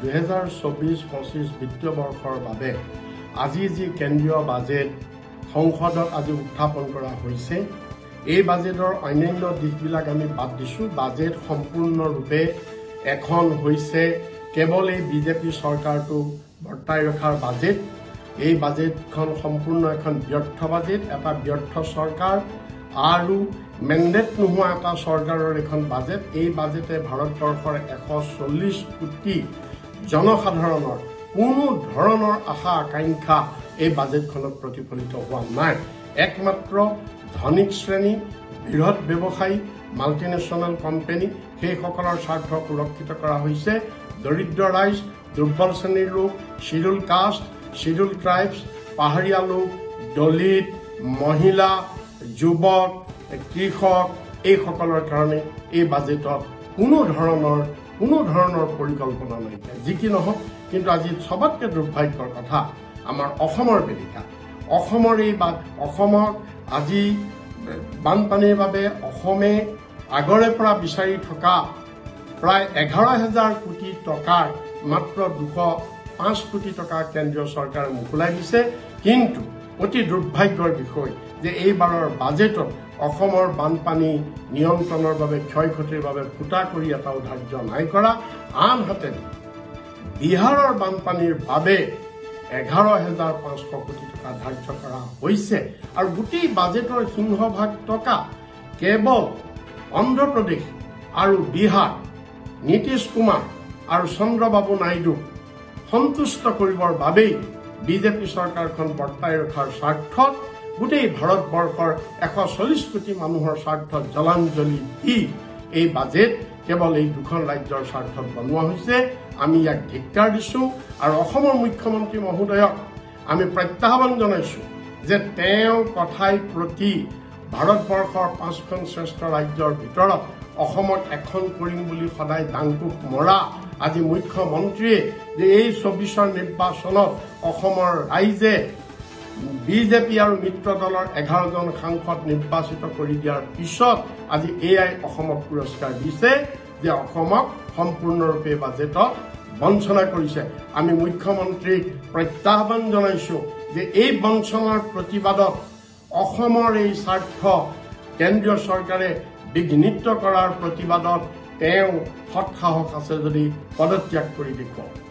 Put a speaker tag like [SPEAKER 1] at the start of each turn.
[SPEAKER 1] 2024-25 বিত্তীয় বৰ্ষৰ বাবে আজি যি কেন্দ্ৰীয় বাজেট সংসদত আজি উত্থাপন কৰা হৈছে এই বাজেটৰ অন্যান্য দিশবিলাক আমি বাদ দিছো। বাজেট সম্পূৰ্ণৰূপে এখন হৈছে কেৱল এই বিজেপি চৰকাৰটো বৰ্তাই ৰখাৰ বাজেট। এই বাজেটখন সম্পূৰ্ণ এখন ব্যৰ্থ বাজেট, এটা ব্যৰ্থ চৰকাৰ আৰু মেণ্ডেট নোহোৱা এটা চৰকাৰৰ এখন বাজেট। এই বাজেটে ভাৰতবৰ্ষৰ 140 কোটি জনসাধাৰণৰ কোনো ধৰণৰ আশা আকাংক্ষা এই বাজেটখনত প্ৰতিফলিত হোৱা নাই। একমাত্ৰ ধনিক শ্ৰেণী, বৃহৎ ব্যৱসায়ী, মাল্টিনেশ্যনেল কোম্পানী সেইসকলৰ স্বাৰ্থ সুৰক্ষিত কৰা হৈছে। দৰিদ্ৰ ৰাইজ, দুৰ্বল শ্ৰেণীৰ লোক, শিডিউল কাষ্ট, শিডিউল ট্ৰাইবছ, পাহাৰীয়া লোক, দলিত, মহিলা, যুৱক, কৃষক এইসকলৰ কাৰণে এই বাজেটত কোনো ধৰণৰ পৰিকল্পনা নাইকিয়া। যি কি নহওক, কিন্তু আজি সবতকৈ দুৰ্ভাগ্যৰ কথা আমাৰ অসমৰ বেলিকা। অসমক আজি বানপানীৰ বাবে অসমে আগৰে পৰা বিচাৰি থকা প্ৰায় 11,000 কোটি টকাৰ মাত্ৰ 205 কোটি টকা কেন্দ্ৰীয় চৰকাৰে মোকলাই দিছে। কিন্তু অতি দুৰ্ভাগ্যৰ বিষয় যে এইবাৰৰ বাজেটত অসমৰ বানপানী নিয়ন্ত্ৰণৰ বাবে ক্ষয় ক্ষতিৰ বাবে ফুটা কৰি এটাও ধাৰ্য নাই কৰা। আনহাতে বিহাৰৰ বানপানীৰ বাবে 11,500 কোটি টকা ধাৰ্য কৰা হৈছে আৰু গোটেই বাজেটৰ সিংহভাগ টকা কেৱল অন্ধ্ৰপ্ৰদেশ আৰু বিহাৰ, নীতিশ কুমাৰ আৰু চন্দ্ৰবাবু নাইডুক সন্তুষ্ট কৰিবৰ বাবেই বিজেপি চৰকাৰখন বৰ্তাই ৰখাৰ স্বাৰ্থত গোটেই ভাৰতবৰ্ষৰ 140 কোটি মানুহৰ স্বাৰ্থত জলাঞ্জলি দি এই বাজেট কেৱল এই দুখন ৰাজ্যৰ স্বাৰ্থত বনোৱা হৈছে। আমি ইয়াক ধিক্কাৰ দিছো আৰু অসমৰ মুখ্যমন্ত্ৰী মহোদয়ক আমি প্ৰত্যাহ্বান জনাইছো যে তেওঁ কথাই প্ৰতি ভাৰতবৰ্ষৰ 5খন শ্ৰেষ্ঠ ৰাজ্যৰ ভিতৰত অসমক এখন কৰিম বুলি সদায় দাংকুক মৰা আজি মুখ্যমন্ত্ৰীয়ে যে এই 24ৰ নিৰ্বাচনত অসমৰ ৰাইজে বিজেপি আৰু মিত্ৰ দলৰ 11জন সাংসদ নিৰ্বাচিত কৰি দিয়াৰ পিছত আজি এআই অসমক পুৰস্কাৰ দিছে যে অসমক সম্পূৰ্ণৰূপে বাজেটত বঞ্চনা কৰিছে। আমি মুখ্যমন্ত্ৰীক প্ৰত্যাহ্বান জনাইছো যে এই বঞ্চনাৰ প্ৰতিবাদত অসমৰ এই স্বাৰ্থ কেন্দ্ৰীয় চৰকাৰে বিঘ্নিত কৰাৰ প্ৰতিবাদত তেওঁ সৎসাহস আছে যদি পদত্যাগ কৰি দেখুৱাওক।